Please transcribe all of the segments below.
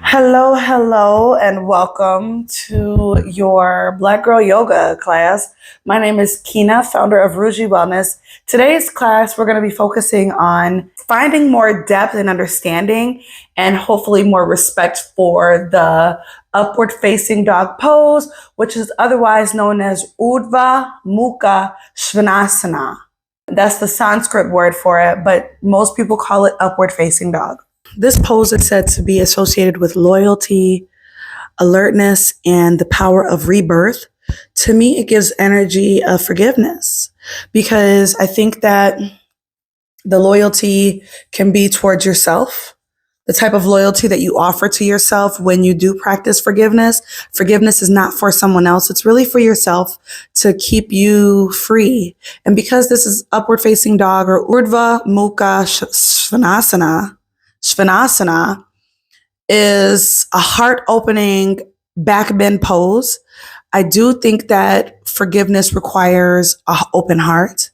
Hello, and welcome to your Black Girl Yoga class. My name is Kina, founder of Urdhva Wellness. Today's class, we're going to be focusing on finding more depth and understanding and hopefully more respect for the upward facing dog pose, which is otherwise known as Urdhva Mukha Svanasana. That's the Sanskrit word for it, but most people call it upward facing dog. This pose is said to be associated with loyalty, alertness, and the power of rebirth. To me, it gives energy of forgiveness because I think that the loyalty can be towards yourself, the type of loyalty that you offer to yourself when you do practice forgiveness. Forgiveness is not for someone else. It's really for yourself to keep you free. And because this is upward facing dog or Urdhva Mukha Svanasana is a heart-opening back bend pose. I do think that forgiveness requires an open heart.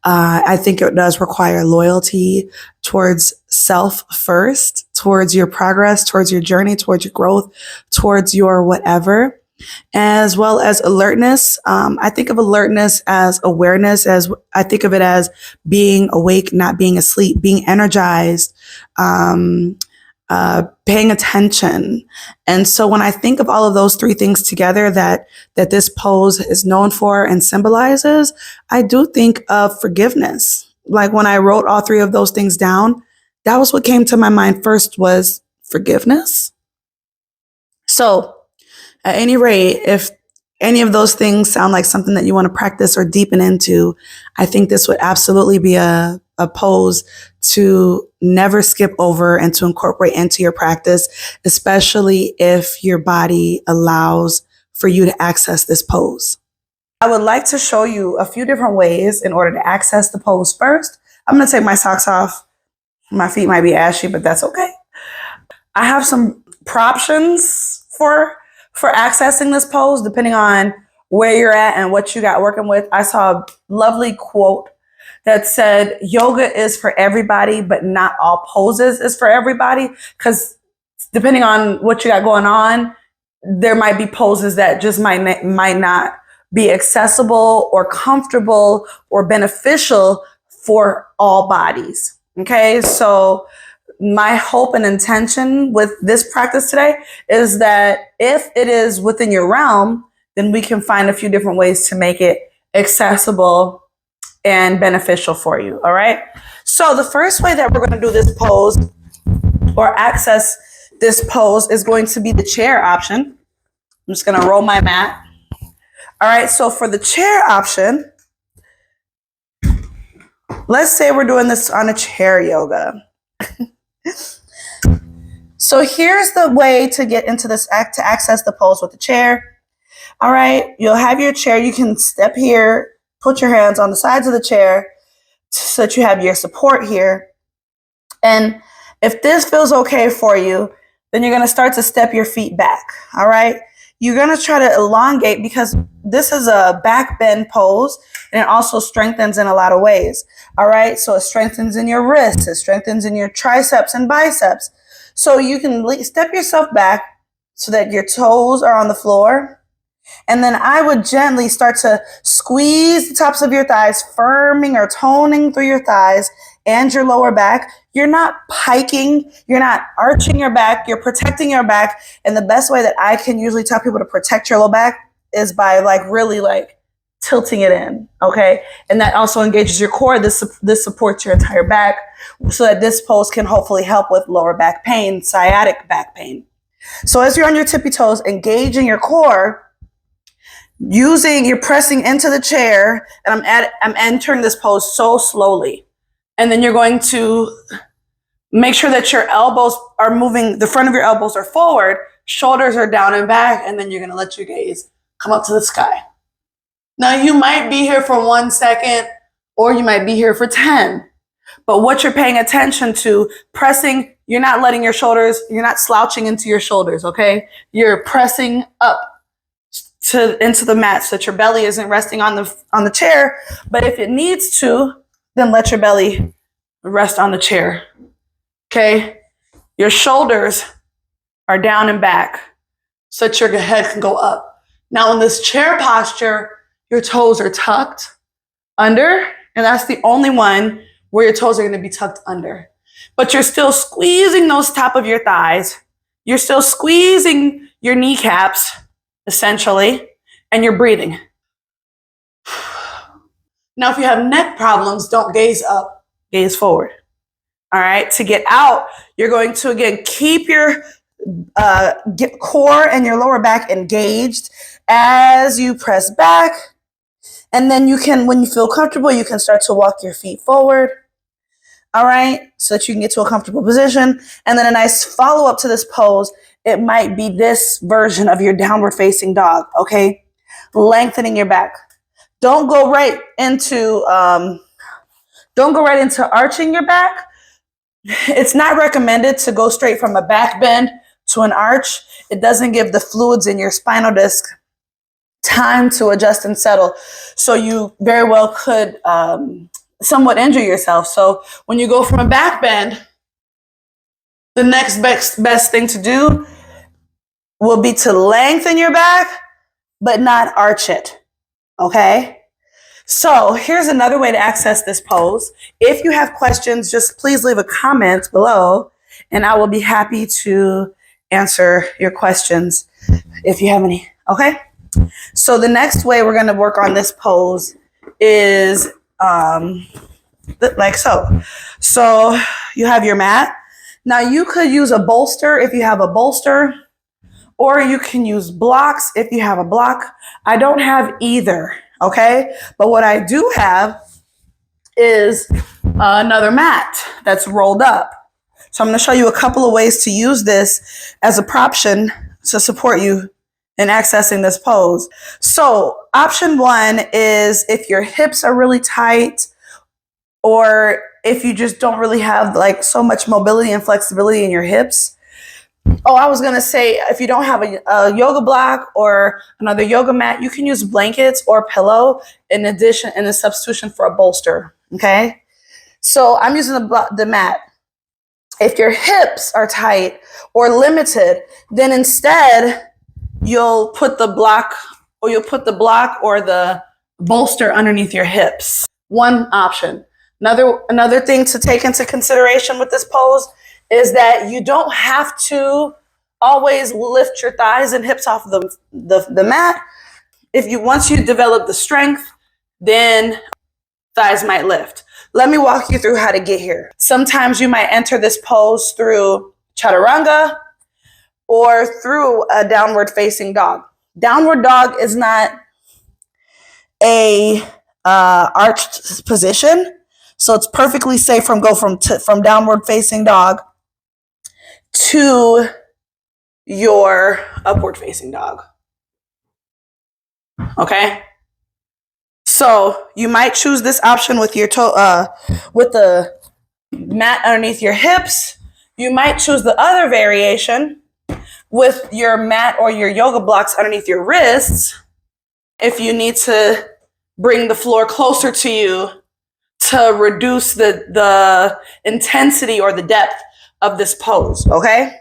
I think it does require loyalty towards self first, towards your progress, towards your journey, towards your growth, towards your whatever, as well as alertness. I think of alertness as awareness, as I think of it as being awake, not being asleep, being energized, paying attention. And so when I think of all of those three things together that this pose is known for and symbolizes, I do think of forgiveness. Like when I wrote all three of those things down, that was what came to my mind first was forgiveness. So at any rate, if any of those things sound like something that you want to practice or deepen into, I think this would absolutely be a pose to never skip over and to incorporate into your practice, especially if your body allows for you to access this pose. I would like to show you a few different ways in order to access the pose first. I'm going to take my socks off. My feet might be ashy, but that's okay. I have some proptions for accessing this pose, depending on where you're at and what you got working with. I saw a lovely quote that said, yoga is for everybody, but not all poses is for everybody. Because depending on what you got going on, there might be poses that just might not be accessible or comfortable or beneficial for all bodies. Okay, so my hope and intention with this practice today is that if it is within your realm, then we can find a few different ways to make it accessible and beneficial for you. All right. So the first way that we're going to do this pose or access this pose is going to be the chair option. I'm just going to roll my mat. All right. So for the chair option, let's say we're doing this on a chair yoga. So here's the way to get into this to access the pose with the chair. All right, you'll have your chair. You can step here, put your hands on the sides of the chair so that you have your support here. And if this feels okay for you, then you're going to start to step your feet back. All right, you're going to try to elongate because this is a back bend pose and it also strengthens in a lot of ways. All right, so it strengthens in your wrists, it strengthens in your triceps and biceps. So you can step yourself back so that your toes are on the floor. And then I would gently start to squeeze the tops of your thighs, firming or toning through your thighs and your lower back. You're not piking, you're not arching your back, you're protecting your back. And the best way that I can usually tell people to protect your low back is by really tilting it in, okay? And that also engages your core. This supports your entire back so that this pose can hopefully help with lower back pain, sciatic back pain. So as you're on your tippy toes, engaging your core, you're pressing into the chair, and I'm entering this pose so slowly. And then you're going to make sure that your elbows are moving, the front of your elbows are forward, shoulders are down and back, and then you're going to let your gaze come up to the sky. Now, you might be here for 1 second, or you might be here for 10. But what you're paying attention to, pressing, you're not letting your shoulders, you're not slouching into your shoulders, okay? You're pressing up into the mat so that your belly isn't resting on the chair. But if it needs to, then let your belly rest on the chair, okay? Your shoulders are down and back so that your head can go up. Now in this chair posture, your toes are tucked under, and that's the only one where your toes are going to be tucked under. But you're still squeezing those top of your thighs. You're still squeezing your kneecaps, essentially, and you're breathing. Now, if you have neck problems, don't gaze up, gaze forward. All right, to get out, you're going to, again, keep your core and your lower back engaged as you press back. And then you can, when you feel comfortable, you can start to walk your feet forward. All right, so that you can get to a comfortable position. And then a nice follow-up to this pose, it might be this version of your downward facing dog, okay? Lengthening your back. Don't go right into arching your back. It's not recommended to go straight from a back bend to an arch. It doesn't give the fluids in your spinal disc time to adjust and settle. So you very well could somewhat injure yourself. So when you go from a back bend, the next best thing to do will be to lengthen your back, but not arch it. Okay? So here's another way to access this pose. If you have questions, just please leave a comment below, and I will be happy to answer your questions if you have any. Okay? So the next way we're going to work on this pose is like so. So you have your mat. Now you could use a bolster if you have a bolster, or you can use blocks if you have a block. I don't have either, okay? But what I do have is another mat that's rolled up. So I'm going to show you a couple of ways to use this as a proption to support you in accessing this pose. So option one is if your hips are really tight, or if you just don't really have like so much mobility and flexibility in your hips. Oh, I was going to say, if you don't have a yoga block or another yoga mat, you can use blankets or pillow in addition, in a substitution for a bolster. Okay. So I'm using the mat. If your hips are tight or limited, then instead you'll put the block or the bolster underneath your hips. One option. Another thing to take into consideration with this pose is that you don't have to always lift your thighs and hips off the mat. Once you develop the strength, then thighs might lift. Let me walk you through how to get here. Sometimes you might enter this pose through chaturanga or through a downward facing dog. Downward dog is not a arched position. So it's perfectly safe from downward facing dog to your upward facing dog. Okay? So you might choose this option with your with the mat underneath your hips. You might choose the other variation with your mat or your yoga blocks underneath your wrists if you need to bring the floor closer to you to reduce the intensity or the depth of this pose, okay?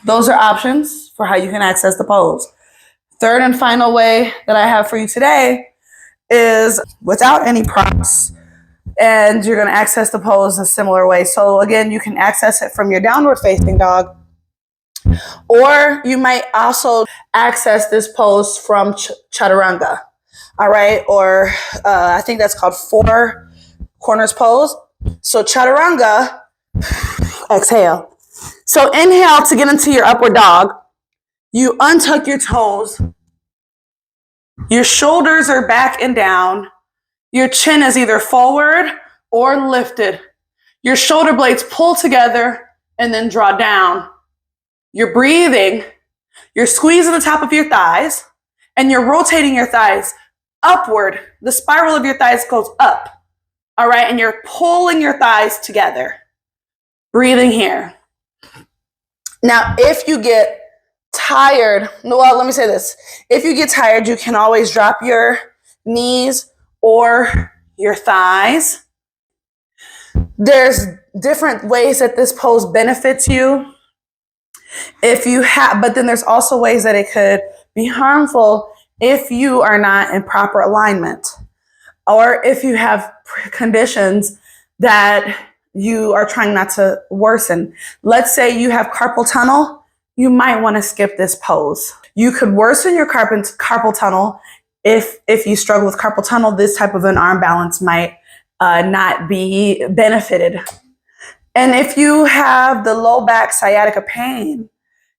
Those are options for how you can access the pose. Third and final way that I have for you today is without any props, and you're going to access the pose a similar way. So again, you can access it from your downward facing dog, or you might also access this pose from chaturanga. All right, or I think that's called four corners pose. So chaturanga, exhale. So inhale to get into your upward dog. You untuck your toes. Your shoulders are back and down. Your chin is either forward or lifted. Your shoulder blades pull together and then draw down. You're breathing. You're squeezing the top of your thighs, and you're rotating your thighs upward. The spiral of your thighs goes up. All right. And you're pulling your thighs together. Breathing here. Now, if you get tired, well, let me say this. If you get tired, you can always drop your knees or your thighs. There's different ways that this pose benefits you. But then there's also ways that it could be harmful if you are not in proper alignment, or if you have conditions that you are trying not to worsen. Let's say you have carpal tunnel, you might want to skip this pose. You could worsen your carpal tunnel if you struggle with carpal tunnel. This type of an arm balance might not be benefited. And if you have the low back sciatica pain,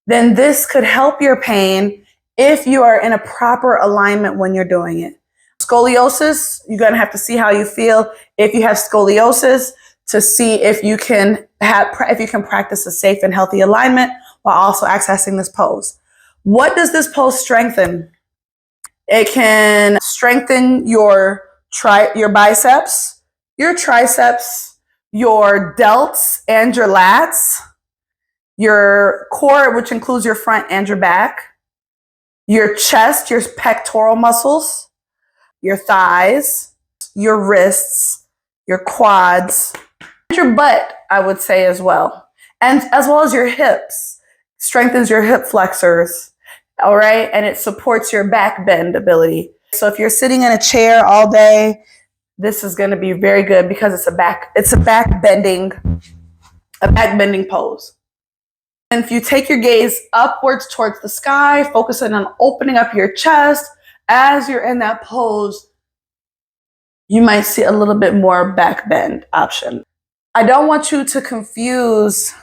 then this could help your pain if you are in a proper alignment when you're doing it. Scoliosis, you're going to have to see how you feel if you have scoliosis to see if you can practice a safe and healthy alignment while also accessing this pose. What does this pose strengthen? It can strengthen your biceps, your triceps, your delts and your lats, your core, which includes your front and your back, your chest, your pectoral muscles, your thighs, your wrists, your quads, your butt, I would say as well. And as well as your hips. Strengthens your hip flexors, all right? And it supports your back bend ability. So if you're sitting in a chair all day, this is going to be very good because it's a back bending pose. And if you take your gaze upwards towards the sky, focusing on opening up your chest as you're in that pose, you might see a little bit more back bend option. I don't want you to confuse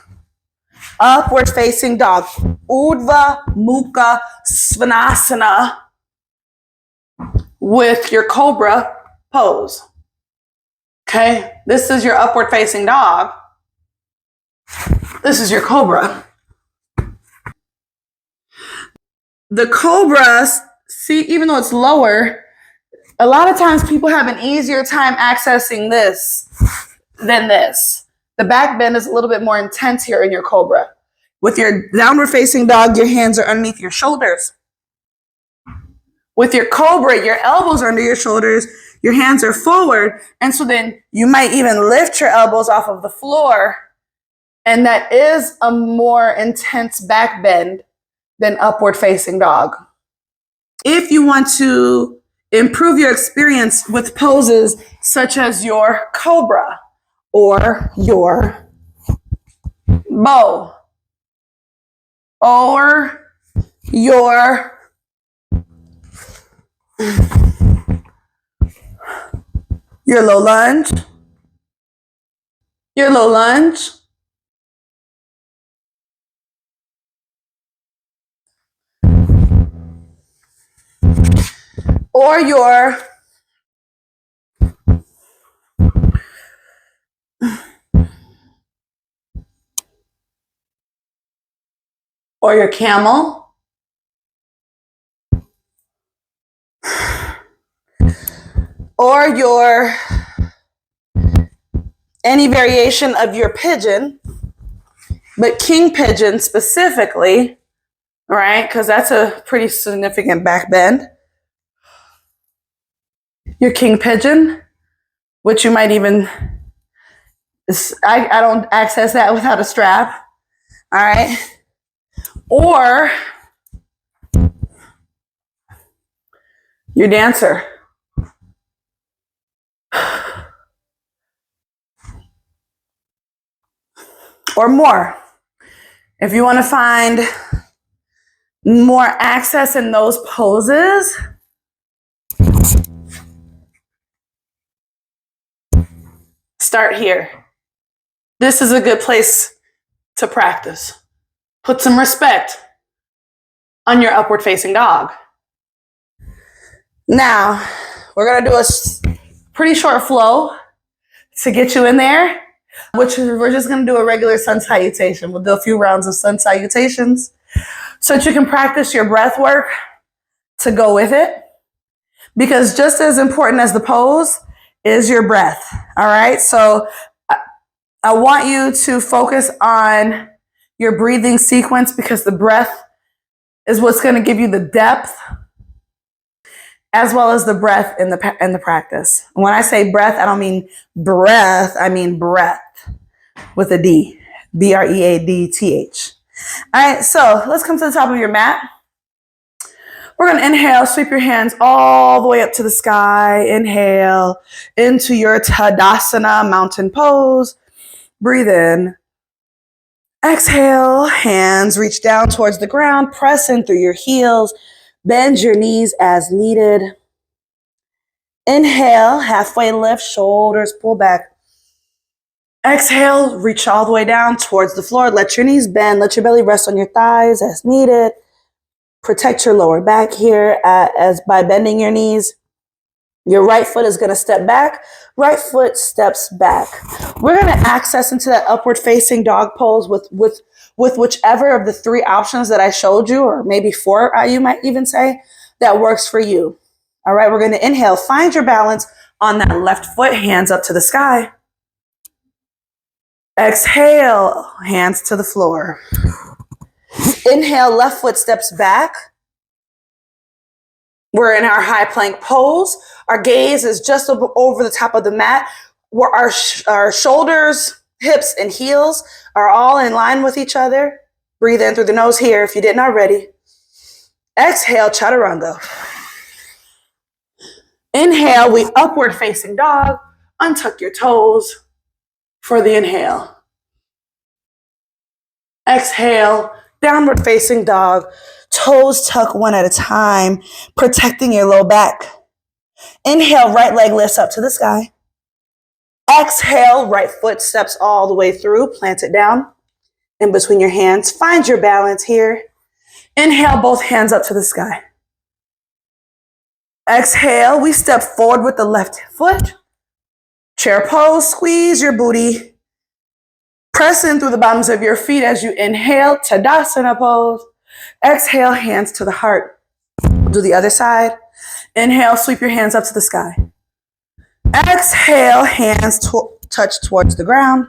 upward facing dog, Urdhva Mukha Svanasana, with your cobra pose. Okay, this is your upward facing dog. This is your cobra. The cobra, see, even though it's lower, a lot of times people have an easier time accessing this than this. The back bend is a little bit more intense here in your cobra. With your downward facing dog, your hands are underneath your shoulders. With your cobra, your elbows are under your shoulders, your hands are forward, and so then you might even lift your elbows off of the floor, and that is a more intense back bend than upward facing dog. If you want to improve your experience with poses such as your cobra or your bow or your low lunge, or your camel, or your any variation of your pigeon, but king pigeon specifically, right? Because that's a pretty significant back bend. Your king pigeon, which you might even, I don't access that without a strap, all right? Or your dancer. Or more. If you want to find more access in those poses, start here. This is a good place to practice. Put some respect on your upward facing dog. Now, we're going to do a pretty short flow to get you in there, which we're just going to do a regular sun salutation. We'll do a few rounds of sun salutations so that you can practice your breath work to go with it. Because just as important as the pose is your breath. All right. So I want you to focus on your breathing sequence because the breath is what's going to give you the depth as well as the breath in the practice. When I say breath, I don't mean breath. I mean breath with a D, B-R-E-A-D-T-H. All right, so let's come to the top of your mat. We're going to inhale, sweep your hands all the way up to the sky. Inhale into your Tadasana mountain pose. Breathe in. Exhale, hands reach down towards the ground. Press in through your heels. Bend your knees as needed. Inhale, halfway lift, shoulders pull back. Exhale, reach all the way down towards the floor. Let your knees bend. Let your belly rest on your thighs as needed. Protect your lower back here as by bending your knees. Your right foot is going to step back. Right foot steps back. We're going to access into that upward facing dog pose with whichever of the 3 options that I showed you, or maybe 4, you might even say, that works for you. All right, we're going to inhale. Find your balance on that left foot, hands up to the sky. Exhale, hands to the floor. Inhale, left foot steps back. We're in our high plank pose. Our gaze is just over the top of the mat, where our shoulders, hips, and heels are all in line with each other. Breathe in through the nose here if you didn't already. Exhale, chaturanga. Inhale, we upward facing dog. Untuck your toes for the inhale. Exhale, downward facing dog. Toes tuck one at a time, protecting your low back. Inhale, right leg lifts up to the sky. Exhale, right foot steps all the way through. Plant it down in between your hands. Find your balance here. Inhale, both hands up to the sky. Exhale, we step forward with the left foot. Chair pose, squeeze your booty. Press in through the bottoms of your feet as you inhale, Tadasana pose. Exhale, hands to the heart. Do the other side. Inhale, sweep your hands up to the sky. Exhale, hands touch towards the ground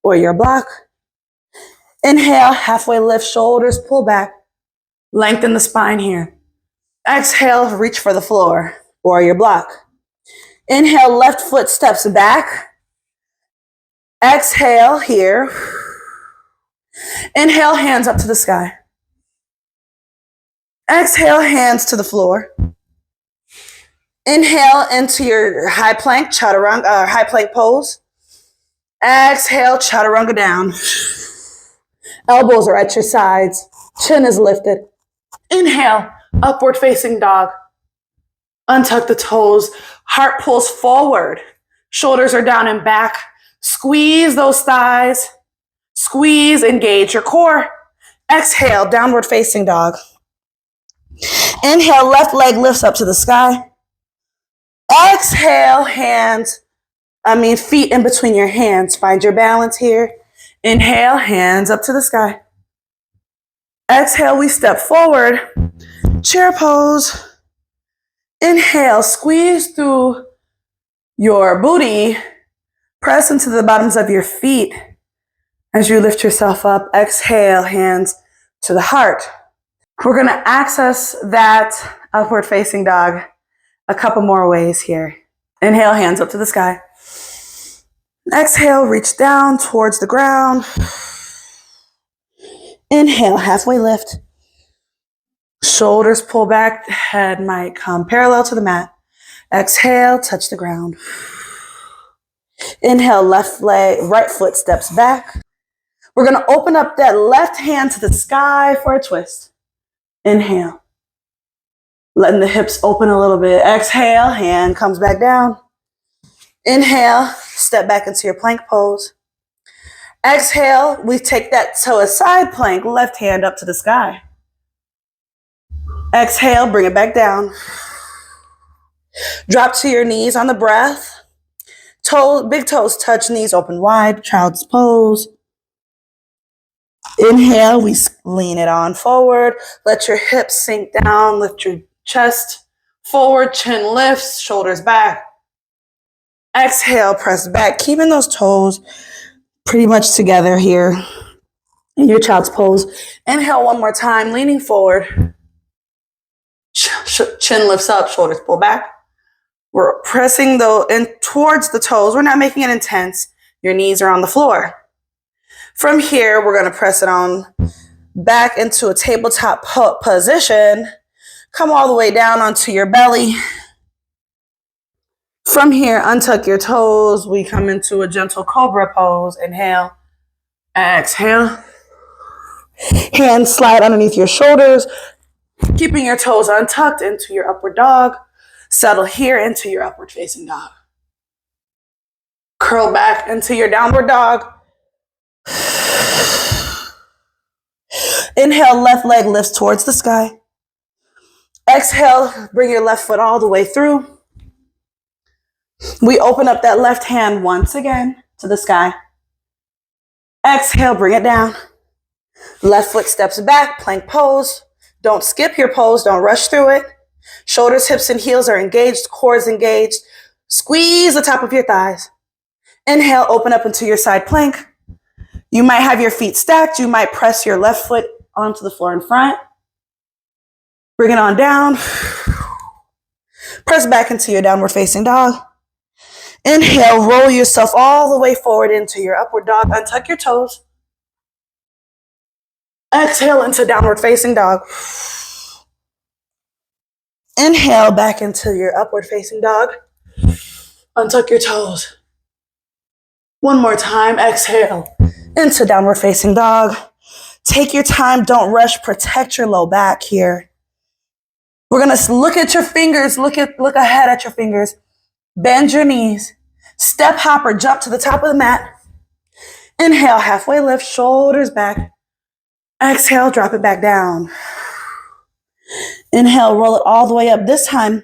or your block. Inhale, halfway lift, shoulders pull back. Lengthen the spine here. Exhale, reach for the floor or your block. Inhale, left foot steps back. Exhale here. Inhale, hands up to the sky. Exhale, hands to the floor. Inhale into your high plank, chaturanga, high plank pose. Exhale, chaturanga down. Elbows are at your sides. Chin is lifted. Inhale, upward facing dog. Untuck the toes. Heart pulls forward. Shoulders are down and back. Squeeze those thighs. Squeeze, engage your core. Exhale, downward facing dog. Inhale, left leg lifts up to the sky. Exhale, feet in between your hands. Find your balance here. Inhale, hands up to the sky. Exhale, we step forward. Chair pose. Inhale, squeeze through your booty. Press into the bottoms of your feet as you lift yourself up. Exhale, hands to the heart. We're going to access that upward facing dog a couple more ways here. Inhale, hands up to the sky. Exhale, reach down towards the ground. Inhale, halfway lift. Shoulders pull back, head might come parallel to the mat. Exhale, touch the ground. Inhale, left leg, right foot steps back. We're going to open up that left hand to the sky for a twist. Inhale. Letting the hips open a little bit. Exhale, hand comes back down. Inhale, step back into your plank pose. Exhale, we take that to a side plank, left hand up to the sky. Exhale, bring it back down. Drop to your knees on the breath. Big toes touch, knees open wide, child's pose. Inhale, we lean it on forward. Let your hips sink down, lift your chest forward, chin lifts, shoulders back. Exhale, press back, keeping those toes pretty much together here in your child's pose. Inhale one more time, leaning forward. Chin lifts up, shoulders pull back. We're pressing in towards the toes. We're not making it intense. Your knees are on the floor. From here, we're going to press it on back into a tabletop position. Come all the way down onto your belly. From here, untuck your toes. We come into a gentle cobra pose. Inhale, exhale. Hands slide underneath your shoulders, keeping your toes untucked into your upward dog. Settle here into your upward facing dog. Curl back into your downward dog. Inhale, left leg lifts towards the sky. Exhale, bring your left foot all the way through. We open up that left hand once again to the sky. Exhale, bring it down. Left foot steps back, plank pose. Don't skip your pose, don't rush through it. Shoulders, hips, and heels are engaged, core engaged. Squeeze the top of your thighs. Inhale, open up into your side plank. You might have your feet stacked. You might press your left foot onto the floor in front. Bring it on down. Press back into your downward facing dog. Inhale, roll yourself all the way forward into your upward dog. Untuck your toes. Exhale into downward facing dog. Inhale back into your upward facing dog. Untuck your toes. One more time. Exhale into downward facing dog. Take your time. Don't rush. Protect your low back here. We're going to look at your fingers. Look ahead at your fingers. Bend your knees. Step, hop, or jump to the top of the mat. Inhale, halfway lift, shoulders back. Exhale, drop it back down. Inhale, roll it all the way up. This time,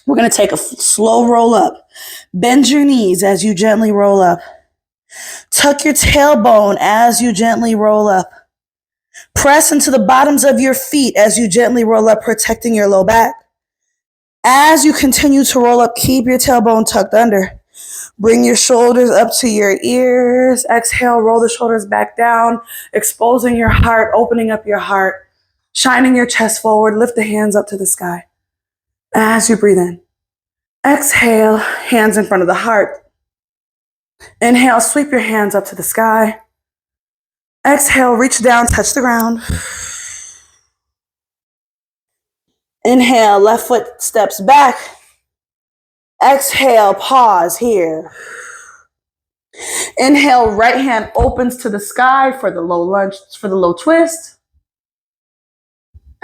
we're going to take a slow roll up. Bend your knees as you gently roll up. Tuck your tailbone as you gently roll up. Press into the bottoms of your feet as you gently roll up, protecting your low back. As you continue to roll up, keep your tailbone tucked under. Bring your shoulders up to your ears. Exhale, roll the shoulders back down, exposing your heart, opening up your heart, shining your chest forward. Lift the hands up to the sky as you breathe in. Exhale, hands in front of the heart. Inhale, sweep your hands up to the sky. Exhale, reach down, touch the ground. Inhale, left foot steps back. Exhale, pause here. Inhale, right hand opens to the sky for the low lunge, for the low twist.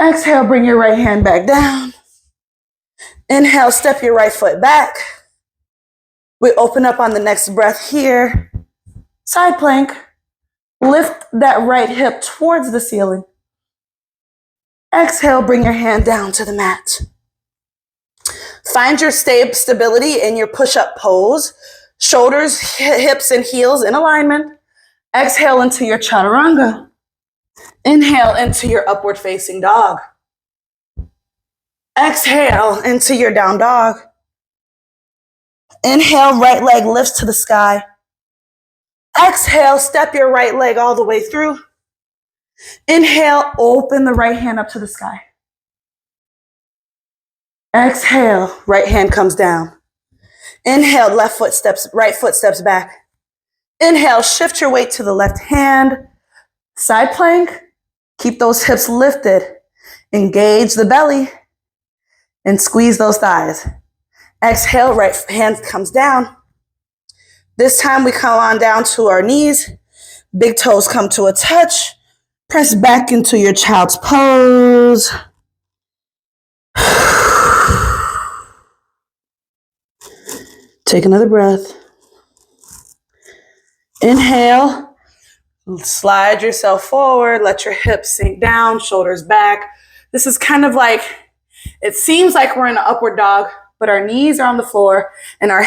Exhale, bring your right hand back down. Inhale, step your right foot back. We open up on the next breath here. Side plank. Lift that right hip towards the ceiling. Exhale, bring your hand down to the mat. Find your stability in your push-up pose. Shoulders, hips, and heels in alignment. Exhale into your chaturanga. Inhale into your upward facing dog. Exhale into your down dog. Inhale, right leg lifts to the sky. Exhale, step your right leg all the way through. Inhale, open the right hand up to the sky. Exhale, right hand comes down. Inhale, right foot steps back. Inhale, shift your weight to the left hand. Side plank. Keep those hips lifted. Engage the belly and squeeze those thighs. Exhale, right hand comes down. This time we come on down to our knees. Big toes come to a touch. Press back into your child's pose. Take another breath. Inhale. Slide yourself forward. Let your hips sink down, shoulders back. This is kind of like, it seems like we're in an upward dog, but our knees are on the floor and our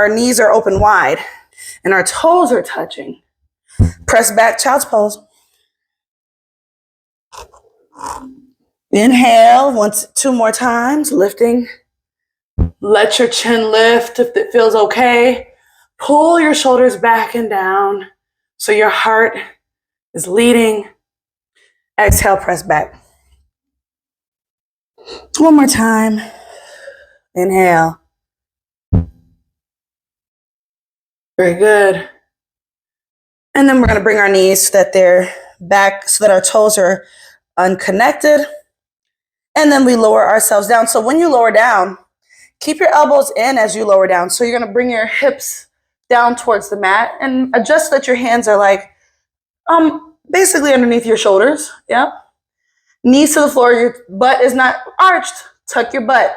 knees are open wide and our toes are touching. Press back, child's pose. Inhale, two more times, lifting. Let your chin lift if it feels okay. Pull your shoulders back and down so your heart is leading. Exhale, press back. One more time. Inhale. Very good. And then we're going to bring our knees so that they're back so that our toes are unconnected. And then we lower ourselves down. So when you lower down, keep your elbows in as you lower down. So you're going to bring your hips down towards the mat and adjust so that your hands are like basically underneath your shoulders. Yeah. Knees to the floor. Your butt is not arched. Tuck your butt.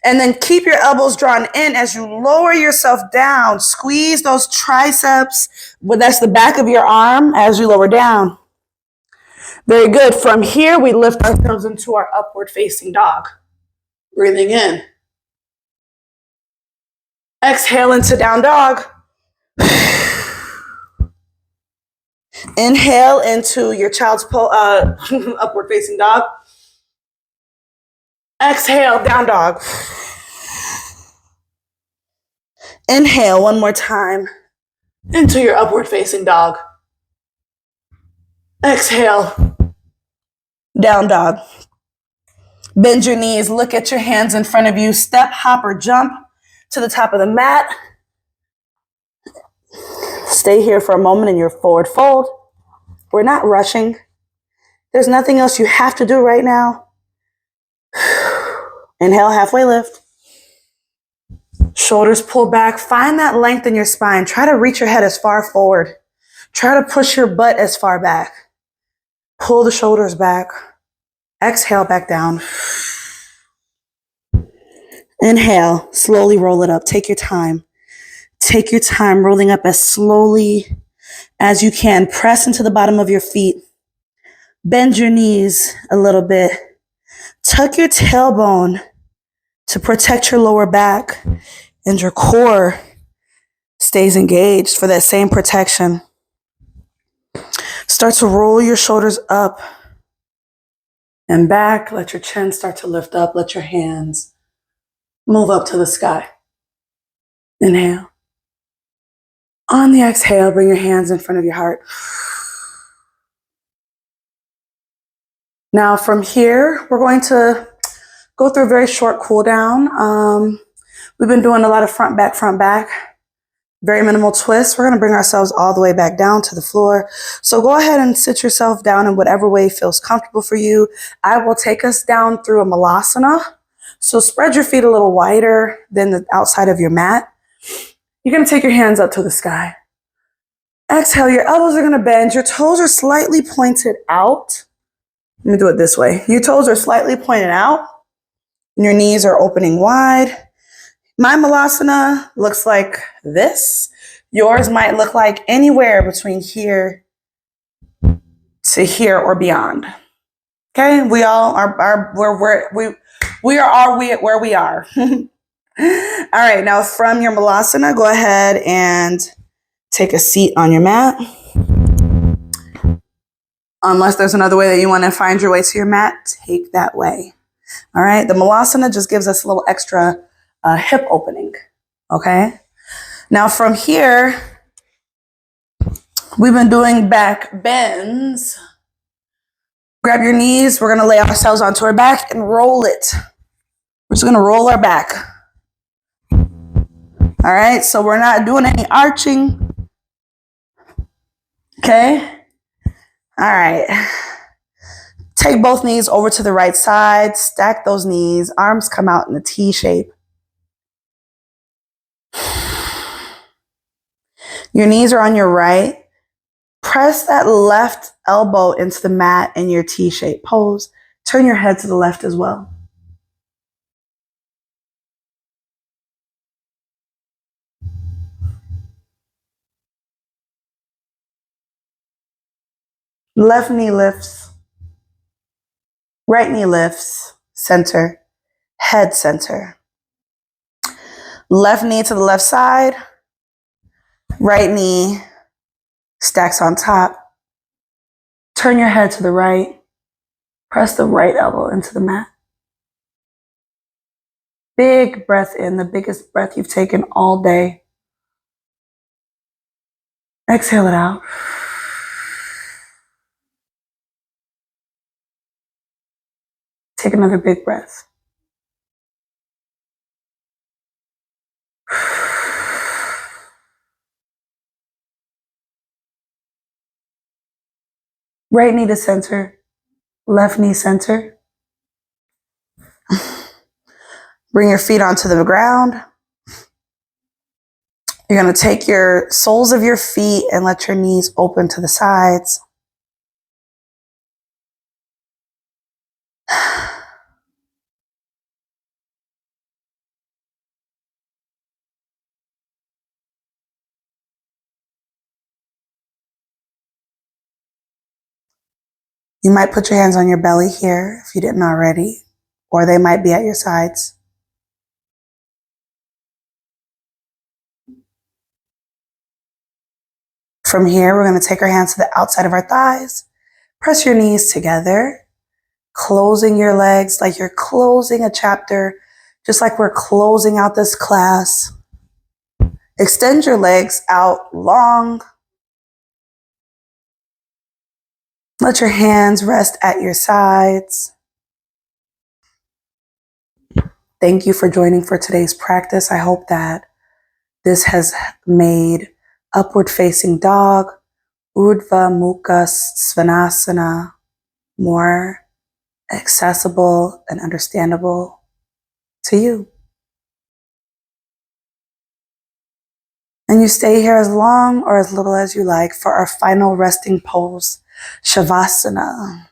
And then keep your elbows drawn in as you lower yourself down. Squeeze those triceps. Well, that's the back of your arm as you lower down. Very good. From here, we lift ourselves into our upward facing dog. Breathing in. Exhale into down dog. Inhale into your child's upward facing dog. Exhale, down dog. Inhale one more time into your upward facing dog. Exhale, down dog. Bend your knees, look at your hands in front of you, step, hop, or jump to the top of the mat. Stay here for a moment in your forward fold. We're not rushing. There's nothing else you have to do right now. Inhale, halfway lift. Shoulders pull back. Find that length in your spine. Try to reach your head as far forward. Try to push your butt as far back. Pull the shoulders back. Exhale, back down. Inhale, slowly roll it up. Take your time. Take your time rolling up as slowly as you can. Press into the bottom of your feet. Bend your knees a little bit. Tuck your tailbone to protect your lower back, and your core stays engaged for that same protection. Start to roll your shoulders up and back. Let your chin start to lift up. Let your hands move up to the sky. Inhale. On the exhale, bring your hands in front of your heart. Now from here, we're going to go through a very short cool down. We've been doing a lot of front, back, very minimal twists. We're going to bring ourselves all the way back down to the floor. So go ahead and sit yourself down in whatever way feels comfortable for you. I will take us down through a malasana. So spread your feet a little wider than the outside of your mat. You're going to take your hands up to the sky. Exhale, your elbows are going to bend. Your toes are slightly pointed out. Let me do it this way. Your toes are slightly pointed out. And your knees are opening wide. My malasana looks like this. Yours might look like anywhere between here to here or beyond. Okay, we all are where we are where we are. All right, now from your malasana, go ahead and take a seat on your mat. Unless there's another way that you want to find your way to your mat, take that way. All right, the malasana just gives us a little extra hip opening. Okay, now from here, we've been doing back bends. Grab your knees. We're going to lay ourselves onto our back and roll it. We're just going to roll our back. All right, so we're not doing any arching. Okay. All right. Take both knees over to the right side. Stack those knees. Arms come out in a T shape. Your knees are on your right. Press that left elbow into the mat in your T-shaped pose. Turn your head to the left as well. Left knee lifts. Right knee lifts. Center. Head center. Left knee to the left side. Right knee stacks on top. Turn your head to the right. Press the right elbow into the mat. Big breath in, the biggest breath you've taken all day. Exhale it out. Take another big breath. Right knee to center, left knee center. Bring your feet onto the ground. You're going to take your soles of your feet and let your knees open to the sides. You might put your hands on your belly here if you didn't already, or they might be at your sides. From here, we're going to take our hands to the outside of our thighs. Press your knees together, closing your legs like you're closing a chapter, just like we're closing out this class. Extend your legs out long. Let your hands rest at your sides. Thank you for joining for today's practice. I hope that this has made upward facing dog, Urdhva Mukha Svanasana, more accessible and understandable to you. And you stay here as long or as little as you like for our final resting pose, Shavasana.